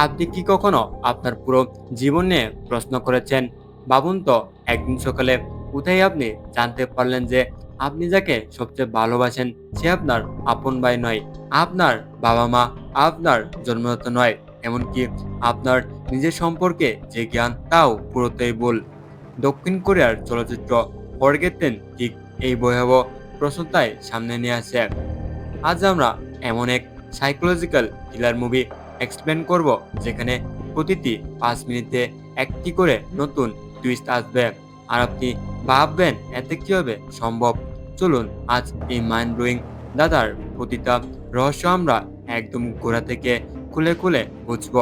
আপনি কি কখনো আপনার পুরো জীবন নিয়ে প্রশ্ন করেছেন? ভাবুন তো, একদিন সকালে উঠেই আপনি জানতে পারলেন যে আপনি যাকে সবচেয়ে ভালোবাসেন সে আপনার আপন ভাই নয়, আপনার বাবা-মা, আপনার জন্মদাতা নয়, এমনকি আপনার নিজের সম্পর্কে যে জ্ঞান তাও পুরোটাই ভুল। দক্ষিণ কোরিয়ার চলচ্চিত্র ফরগেটেন ঠিক এই ভয়াবহ প্রশ্নটাই সামনে নিয়ে আসে। আজ আমরা এমন এক সাইকোলজিক্যাল থ্রিলার মুভি এক্সপ্লেন করব যেখানে প্রতিটি 5 মিনিটে একটি করে নতুন টুইস্ট আসবে, আর আপনি ভাববেন এতে কিভাবে সম্ভব। চলুন আজ এই মাইন্ড ব্লোয়িং দাদার প্রতিটা রহস্য আমরা একদম গোড়া থেকে খুলে খুলে বুঝব।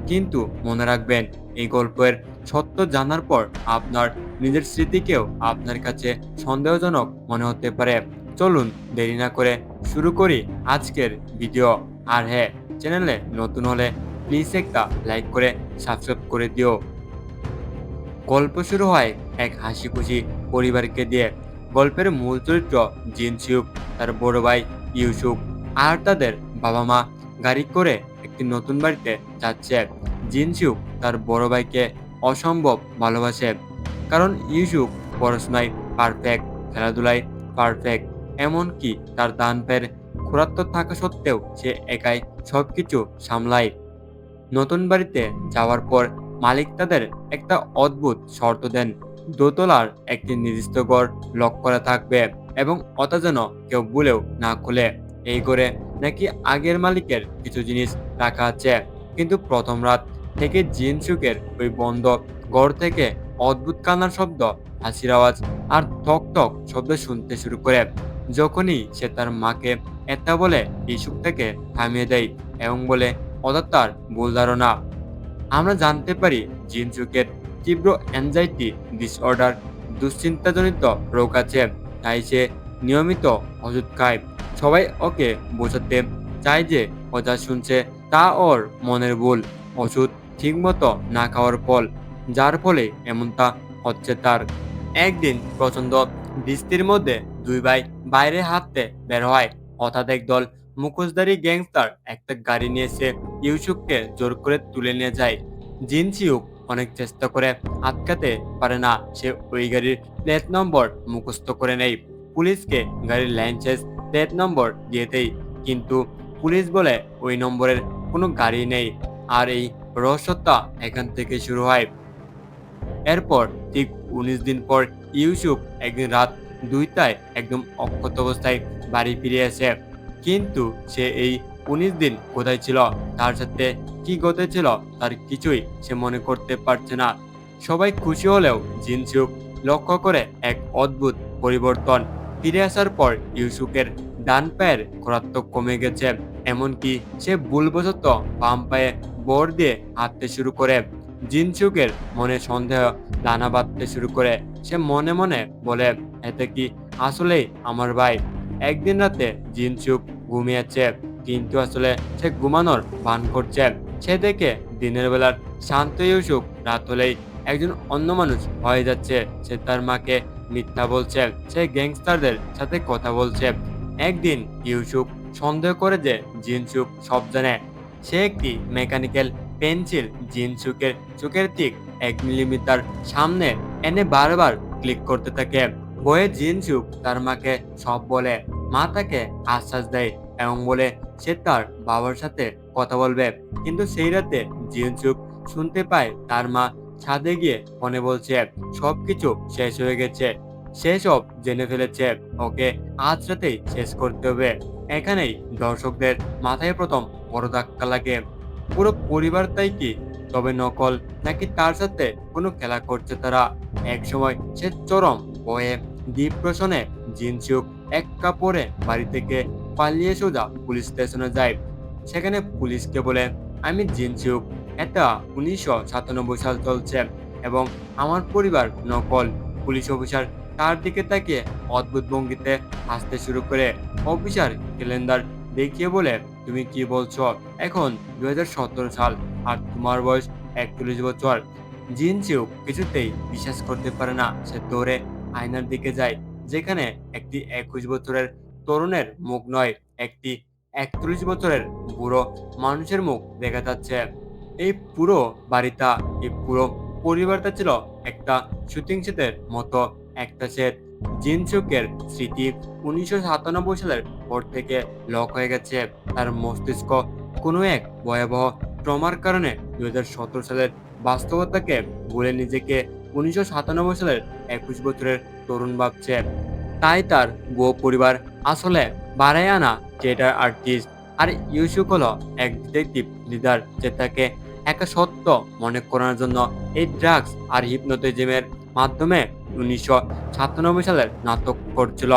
কিন্তু মনে রাখবেন, এই গল্পের সত্য জানার পর আপনার নিজের স্মৃতিকেও আপনার কাছে সন্দেহজনক মনে হতে পারে। চলুন দেরি না করে শুরু করি আজকের ভিডিও। আর হ্যাঁ, চ্যানেলে নতুন হলে প্লিজ একটা লাইক করে সাবস্ক্রাইব করে দিও। গল্প শুরু হয় এক হাসি খুশি পরিবারকে দিয়ে। গল্পের মূল চরিত্র জিনসিউক, তার বড় ভাই ইউসুক আর তাদের বাবা মা গাড়ি করে একটি নতুন বাড়িতে যাচ্ছে। জিনসিউক তার বড় ভাইকে অসম্ভব ভালোবাসে, কারণ ইউসুক পড়াশোনায় পারফেক্ট, খেলাধুলায় পারফেক্ট, এমনকি তার ডান পায়ের খোরাত্ম থাকা সত্ত্বেও সে একাই সবকিছু সামলায়। নতুন বাড়িতে যাওয়ার পর মালিক তাদের একটা অদ্ভুত শর্ত দেন। দোতলার একটি নির্দিষ্ট ঘর লক করা থাকবে এবং ওটা যেন কেউ ভুলেও না খুলে। এই ঘরে নাকি আগের মালিকের কিছু জিনিস রাখা আছে। কিন্তু প্রথম রাত থেকে জিনসুকের ওই বন্ধ ঘর থেকে অদ্ভুত কান্নার শব্দ, হাসির আওয়াজ আর ঠক ঠক শব্দ শুনতে শুরু করে। যখনই সে তার মাকে এটা বলে ইসুক থেকে থামিয়ে দেয় এবং বলে ওটা তার ভুল ধারণা। আমরা জানতে পারি জিনচুকের তীব্র অ্যাংজাইটি ডিসঅর্ডার, দুশ্চিন্তাজনিত রোগ আছে, তাই সে নিয়মিত ওষুধ খায়। সবাই ওকে বোঝাতে চায় যে ও যা শুনছে তা ওর মনের ভুল, ওষুধ ঠিকমতো না খাওয়ার ফল, যার ফলে এমনটা হচ্ছে তার। একদিন প্রচন্ড বৃষ্টির মধ্যে দুই ভাই বাইরে হাঁটতে বের হয়। হঠাৎ একদল মুখোশধারী গ্যাংস্টার একটা গাড়ি নিয়ে এসে ইউসুফকে জোর করে তুলে নিয়ে যায়। জিনসিউক অনেক চেষ্টা করে আটকাতে পারে না, সে ওই গাড়ির প্লেট নম্বর মুখস্থ করে নেয়। পুলিশকে গাড়ির লাইসেন্স প্লেট নম্বর দিয়ে দেয়, কিন্তু পুলিশ বলে ওই নম্বরের কোনো গাড়ি নেই। আর এই রহস্যটা এখান থেকে শুরু হয়। এরপর ঠিক 19 দিন পর ইউসুফ একদিন রাত 2টায় একদম অক্ষত অবস্থায় বাড়ি ফিরে আসে। কিন্তু সে এই 19 দিন কোথায় ছিল, তার সাথে কি ঘটেছিল তার কিছুই সে মনে করতে পারছে না। সবাই খুশি হলেও জিনসুক লক্ষ্য করে এক অদ্ভুত পরিবর্তন। ফিরে আসার পর ইউসুফের ডান পায়ের খোরাত্ম কমে গেছে, এমনকি সে ভুলবশত বাম পায়ে বর দিয়ে হাঁটতে শুরু করে। জিনসুকের মনে সন্দেহ দানা বাঁধতে শুরু করে। সে মনে মনে বলে, এতে কি আসলেই আমার ভাই? একদিন রাতে জিনসুক ঘুমিয়েছে, কিন্তু আসলে সে ঘুমানোর ভান করছে। সে দেখে দিনের বেলার শান্ত ইউসুফ রাত হলেই একজন অন্য মানুষ হয়ে যাচ্ছে। সে তার মাকে মিথ্যা বলছে, সে গ্যাংস্টারদের সাথে কথা বলছে। একদিন ইউসুফ সন্দেহ করে যে জিনসুক সব জানে। সে একটি মেকানিক্যাল পেন্সিল জিনসুকের চোখের ঠিক 1 মিলিমিটার সামনে এনে বারবার ক্লিক করতে থাকে। ভয়ে জিনসুক তার মাকে সব বলে। মা তাকে আশ্বাস দেয় এবং বলে সে তার বাবার সাথে কথা বলবে। কিন্তু সেই রাতে জিনসুক শুনতে পায় তার মা ছাদে গিয়ে ফোনে বলছে সবকিছু শেষ হয়ে গেছে, সে সব জেনে ফেলেছে, ওকে আজ রাতেই শেষ করতে হবে। এখানেই দর্শকদের মাথায় প্রথম বড় ধাক্কা লাগে। পুরো পরিবারটাই কি তবে নকল, নাকি তার সাথে কোনো খেলা করছে তারা? একসময় সে চরম ভয়ে ডিপ্রেশনে জিনসুক এক কাপড়ে বাড়ি থেকে পালিয়ে সোজা পুলিশ স্টেশনে যায়। সেখানে পুলিশকে বলে, আমি জিনসুক, এটা 1997 সাল চলছে এবং আমার পরিবার নকল। পুলিশ অফিসার তার দিকে তাকিয়ে অদ্ভুত ভঙ্গিতে হাসতে শুরু করে। অফিসার ক্যালেন্ডার দেখিয়ে বলে, তুমি কি বলছো? এখন 2017 সাল আর তোমার বয়স 41 বছর। জিনসিউক কিছুতেই বিশ্বাস করতে পারে না। সে দৌড়ে আয়নার দিকে যায়, যেখানে একটি 21 বছরের তরুণের মুখ নয়, একটি 41 বছরের বুড়ো মানুষের মুখ দেখা যাচ্ছে। এই পুরো বাড়িটা, এই পুরো পরিবারটা ছিল একটা শুটিং সেটের মতো। একটা সেট। জিনসুকের স্মৃতি 1997 সালের পর থেকে লক হয়ে গেছে তার মস্তিষ্ক। কোনো এক ভয়াবহ ট্রমার কারণে 2017 সালের বাস্তবতাকে ভুলে নিজেকে 1997 সালের 21 বছরের তরুণ ভাবছে। তাই তার গো পরিবার আসলে বাড়ায় আনা থিয়েটার আর্টিস্ট, আর ইউসুক হলো এক ডিটেকটিভ লিডার যে তাকে একা সত্য মনে করানোর জন্য এই ড্রাগস আর হিপনোটিজমের মাধ্যমে 1997 সালের নাটক করছিল।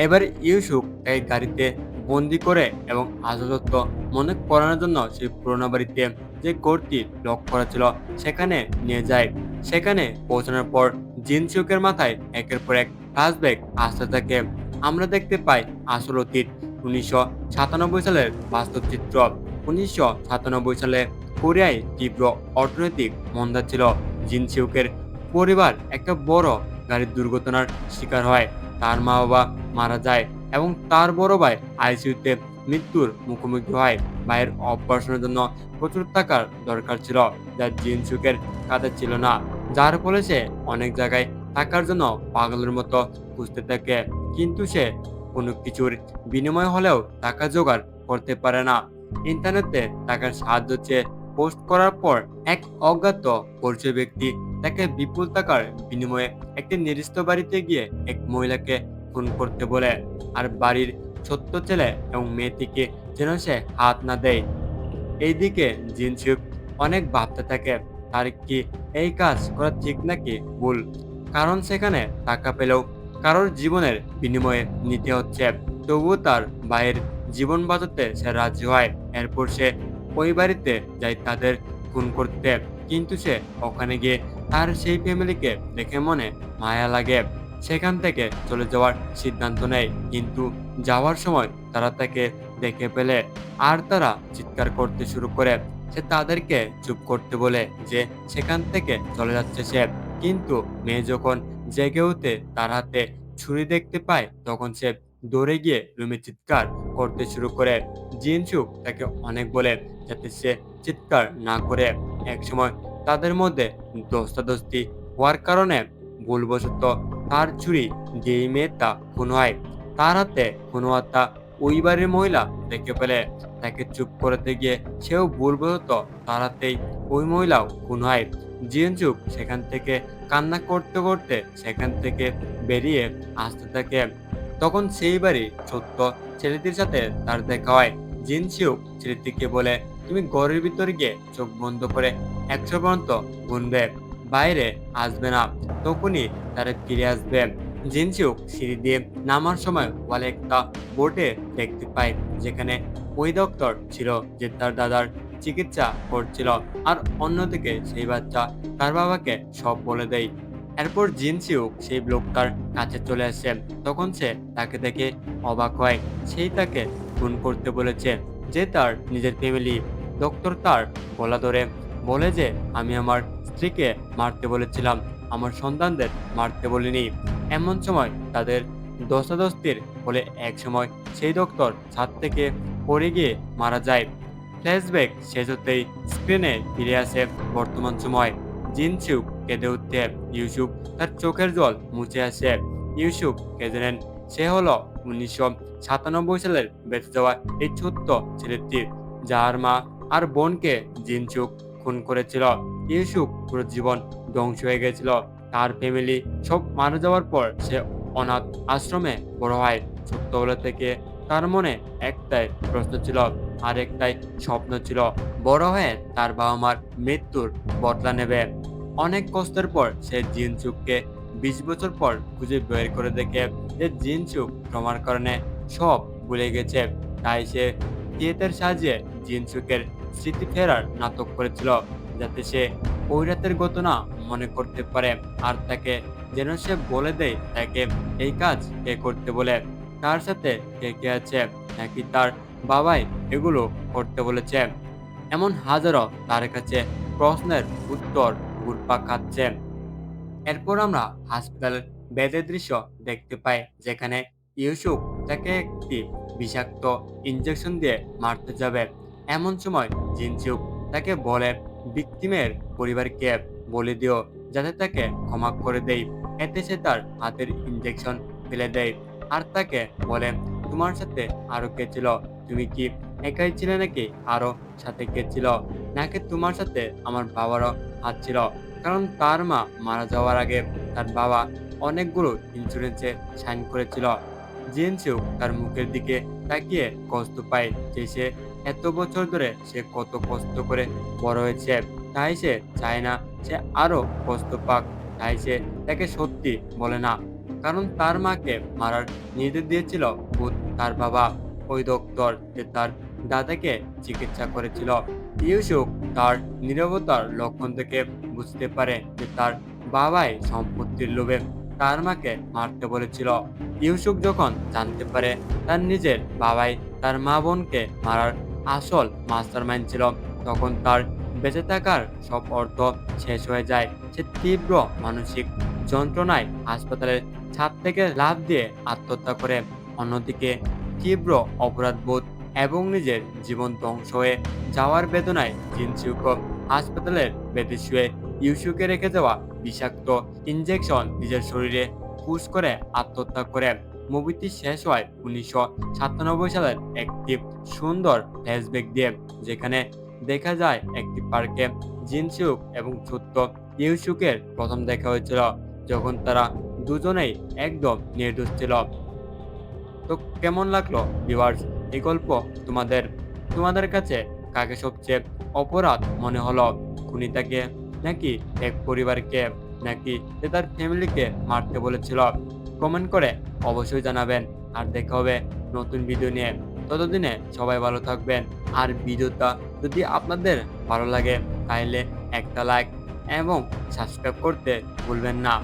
এবার ইউসুক এই গাড়িতে বন্দি করে এবং আজলত মনে করানোর জন্য সেই পুরোনো বাড়িতে যে ঘরটি লক করা ছিল সেখানে নিয়ে যায়। সেখানে পৌঁছানোর পর জিনসুকের মাথায় একের পর এক ফ্ল্যাশব্যাক আসতে থাকে। আমরা দেখতে পাই আসল অতীত, 1997 সালের বাস্তব চিত্র। 1997 সালে কোরিয়ায় তীব্র অর্থনৈতিক মন্দা ছিল। জিনসিউকের পরিবার একটা বড় গাড়ির দুর্ঘটনার শিকার হয়। তার মা বাবা মারা যায় এবং তার বড় ভাই আইসিইউতে মৃত্যুর মুখোমুখি হয়। ভাইয়ের অপারেশনের জন্য প্রচুর টাকার দরকার ছিল, যা জিনসুকের কাছে ছিল না। যার ফলে সে অনেক জায়গায় টাকার জন্য পাগলের মতো খুঁজতে থাকে, কিন্তু সে কোনো কিছুর বিনিময় হলেও টাকা জোগাড় করতে পারে না। ইন্টারনেটে টাকার সাহায্য চেয়ে পোস্ট করার পর এক অজ্ঞাত পরিচয় ব্যক্তি তাকে বিপুল টাকার বিনিময়ে একটি নির্দিষ্ট বাড়িতে গিয়ে এক মহিলাকে খুন করতে বলে, আর বাড়ির ছোট্ট ছেলে এবং মেয়েটিকে যেন সে হাত না দেয়। এইদিকে জিনসুক অনেক ভাবতে থাকে তার কি এই কাজ করা ঠিক নাকি ভুল, কারণ সেখানে টাকা পেলেও কারোর জীবনের বিনিময়ে নিতে হচ্ছে। তবুও তার ভাইয়ের জীবন বাঁচাতে সে রাজি হয়। এরপর সে ওই বাড়িতে যায় তাদের খুন করতে, কিন্তু সে ওখানে গিয়ে তার সেই ফ্যামিলিকে দেখে মনে মায়া লাগে। সেখান থেকে চলে যাওয়ার সিদ্ধান্ত নেয়, কিন্তু যাওয়ার সময় তারা তাকে দেখে ফেলে আর তারা চিৎকার করতে শুরু করে। সে তাদেরকে চুপ করতে বলে যে সেখান থেকে চলে যাচ্ছে সে, কিন্তু মেয়ে যখন জেগে ওঠে তার হাতে ছুরি দেখতে পায়, তখন সে দৌড়ে গিয়ে রুমে চিৎকার করতে শুরু করে। জিনসুক তাকে অনেক বলে যাতে সে চিৎকার না করে। একসময় তাদের মধ্যে ধস্তাধস্তি হওয়ার কারণে ভুলবশত তার ছুরি যেই মেয়েটা খুন হয় তার হাতে খুন হওয়াটা ওই বাড়ির মহিলা দেখে ফেলে। তাকে চুপ করাতে গিয়ে সেও ভুলবশত তার হাতেই ওই মহিলাও খুন হয়। জিনসুক সেখান থেকে কান্না করতে করতে সেখান থেকে বেরিয়ে আসতে থাকে। তখন সেই বাড়ি ছোট্ট ছেলেটির সাথে তার দেখা হয়। জিনসিউক ছেলেটিকে বলে, তুমি ঘরের ভিতরে গিয়ে চোখ বন্ধ করে 100 পর্যন্ত গুনবে, বাইরে আসবে না, তখনই তারা ফিরে আসবে। জিনসিউক সিঁড়ি দিয়ে নামার সময় ওয়ালে একটা বোর্ডে দেখতে পায় যেখানে ওই ডক্টর ছিল যে তার দাদার চিকিৎসা করছিল, আর অন্যদিকে সেই বাচ্চা তার বাবাকে সব বলে দেয়। এরপর জিনসিউক সেই লোকটার কাছে চলে আসে। তখন সে তাকে দেখে অবাক হয়। সেই তাকে খুন করতে বলেছে, যে তার নিজের ফ্যামিলি। ডক্টর তার গলা ধরে বলে যে আমি আমার স্ত্রীকে মারতে বলেছিলাম, আমার সন্তানদের মারতে বলিনি। এমন সময় তাদের ধস্তাধস্তির ফলে এক সময় সেই ডক্টর ছাদ থেকে পড়ে গিয়ে মারা যায়। ফ্ল্যাশব্যাক শেষ হতেই স্ক্রিনে ফিরে আসে বর্তমান সময়। জিনসুক কেঁদে উঠতে ইউসুফ তার চোখের জল মুছে আসে। ইউসুফ কেঁদে নেন। সে হলো 1997 সালের বেঁচে যাওয়া এই ছোট্ট ছেলেটি যার মা আর বোনকে জিনসুক খুন করেছিল। ইউসুফ পুরো জীবন ধ্বংস হয়ে গেছিল। তার ফ্যামিলি সব মারা যাওয়ার পর সে অনাথ আশ্রমে বড় হয়। ছোট্টবেলা থেকে তার মনে একটাই প্রশ্ন ছিল আর একটাই স্বপ্ন ছিল, বড় হয়ে তার বাবা মার মৃত্যুর বদলা নেবে। অনেক কষ্টের পর সে জিনসুককে 20 বছর পর খুঁজে বের করে দেখে যে জিনসুক ট্রমার কারণে সব ভুলে গেছে। তাই সে থিয়েটার সাজিয়ে জিনসুকের স্মৃতি ফেরার নাটক করেছিল, যাতে সে ওই রাতের ঘটনা মনে করতে পারে আর তাকে যেন সে বলে দেয় তাকে এই কাজ কে করতে বলে, তার সাথে কে কে আছে, নাকি তার বাবাই এগুলো করতে বলেছে। এমন হাজারো তার কাছে প্রশ্নের উত্তর ঘুরপাক খাচ্ছে। এরপর আমরা হাসপাতালের বেডের দৃশ্য দেখতে পাই যেখানে ইউসুফ তাকে একটি বিষাক্ত ইনজেকশন দিয়ে মারতে যাবে। এমন সময় জিনসুক তাকে বলে ভিকটিমের পরিবারকে বলে দিও যাতে তাকে ক্ষমা করে দেয়। এতে সে তার হাতের ইনজেকশন ফেলে দেয় আর তাকে বলে, তোমার সাথে আরো কে ছিল? তুমি কি একাই ছিলে নাকি আরো সাথে কে ছিল? নাকি তোমার সাথে আমার বাবারও হাত ছিল? কারণ তার মা মারা যাওয়ার আগে তার বাবা অনেকগুলো ইন্স্যুরেন্সে সাইন করেছিল। জিনসু তার মুখের দিকে তাকিয়ে কষ্ট পায় যে সে এত বছর ধরে সে কত কষ্ট করে বড় হয়েছে। তাই সে চায় না সে আরো কষ্ট পাক। তাই সে তাকে সত্যি বলে না, কারণ তার মাকে মারার নির্দেশ দিয়েছিল ভূত তার বাবা, ওই ডক্টর যে তার দাদাকে চিকিৎসা করেছিল। ইউসুফ তার নীরবতার লক্ষণ থেকে বুঝতে পারে যে তার বাবাই সম্পত্তির লোভে তার মাকে মারতে বলেছিল। ইউসুফ যখন জানতে পারে তার নিজের বাবাই তার মা বোনকে মারার আসল মাস্টারমাইন্ড ছিল, তখন তার বেঁচে থাকার সব অর্থ শেষ হয়ে যায়। সে তীব্র মানসিক যন্ত্রণায় হাসপাতালের ছাদ থেকে লাফ দিয়ে আত্মহত্যা করে। অন্যদিকে তীব্র অপরাধবোধ এবং নিজের জীবন ধ্বংস হয়ে যাওয়ার বেদনায় জিনসিউক হাসপাতালের বেডে শুয়ে ইউসুকে রেখে যাওয়া বিষাক্ত ইনজেকশন নিজের শরীরে পুশ করে আত্মহত্যা করে। মুভিটি শেষ হয় 1997 সালের একটি সুন্দর ফ্ল্যাশব্যাক দিয়ে, যেখানে দেখা যায় একটি পার্কে জিনসুক এবং ছোট্ট ইউসুকের প্রথম দেখা হয়েছিল, যখন তারা দুজনেই একদম নির্দোষ ছিল। তো কেমন লাগলো ভিউয়ার্স এই গল্প? তোমাদের তোমাদের কাছে কাকে সবচেয়ে অপরাধ মনে হলো? খুনিটাকে, নাকি এক পরিবারকে, নাকি সে তার ফ্যামিলিকে মারতে বলেছিল? কমেন্ট করে অবশ্যই জানাবেন। আর দেখা হবে নতুন ভিডিও নিয়ে। ততদিনে সবাই ভালো থাকবেন। আর ভিডিওটা যদি আপনাদের ভালো লাগে তাহলে একটা লাইক এবং সাবস্ক্রাইব করতে ভুলবেন না।